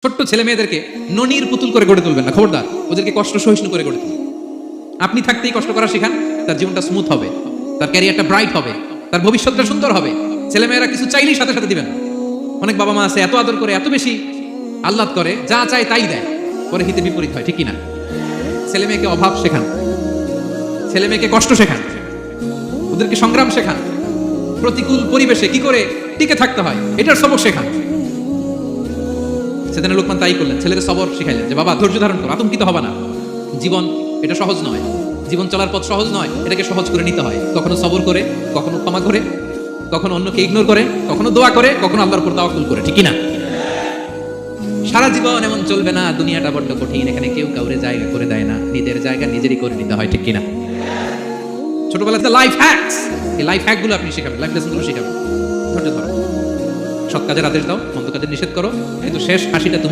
ছোট্ট ছেলে মেয়েদেরকে ননির পুতুল করে গড়ে তুলবেন না, খবরদার। ওদেরকে কষ্ট সহিষ্ণু করে গড়ে তুলবেন। আপনি থাকতেই কষ্ট করা শেখান, তার জীবনটা স্মুথ হবে, তার ক্যারিয়ারটা ব্রাইট হবে, তার ভবিষ্যৎটা সুন্দর হবে। ছেলেমেয়েরা কিছু চাইলেই সাথে সাথে দিবেন। অনেক বাবা মা আছে এত আদর করে, এত বেশি আহ্লাদ করে, যা চায় তাই দেয়, পরে হিতে বিপরীত হয়, ঠিক কিনা? ছেলে মেয়েকে অভাব শেখান, ছেলে মেয়েকে কষ্ট শেখান, ওদেরকে সংগ্রাম শেখান, প্রতিকূল পরিবেশে কি করে টিকে থাকতে হয় এটার সবক শেখান। সেদিন লোকমান তাই করলেন, ছেলেদের সবর শিখাইলেন যে বাবা ধৈর্য ধারণ করো, আতঙ্কিত হবে না। জীবন এটা সহজ নয়, জীবন চলার পথ সহজ নয়, এটাকে সহজ করে নিতে হয়। কখনো সবর করে, কখনো ক্ষমা করে, কখনো অন্যকে ইগনোর করে, কখনো দোয়া করে, কখনো আল্লাহর উপর তাওয়াক্কুল করে, ঠিক কিনা? সারা জীবন এমন চলবে না, দুনিয়াটা বড্ড কঠিন, এখানে কেউ কাউরে জায়গা করে দেয় না, নিজের জায়গা নিজেরই করে নিতে হয়, ঠিক কিনা? ছোটবেলাতে লাইফ হ্যাকস, এই লাইফ হ্যাকগুলো আপনি শেখাবেন, লাইফ লেসনগুলো শেখাবেন। ধৈর্য ধরো, সৎ কাজের আদেশ দাও, মন্দ কাজের নিষেধ করো, কিন্তু শেষ হাসিটা তুমি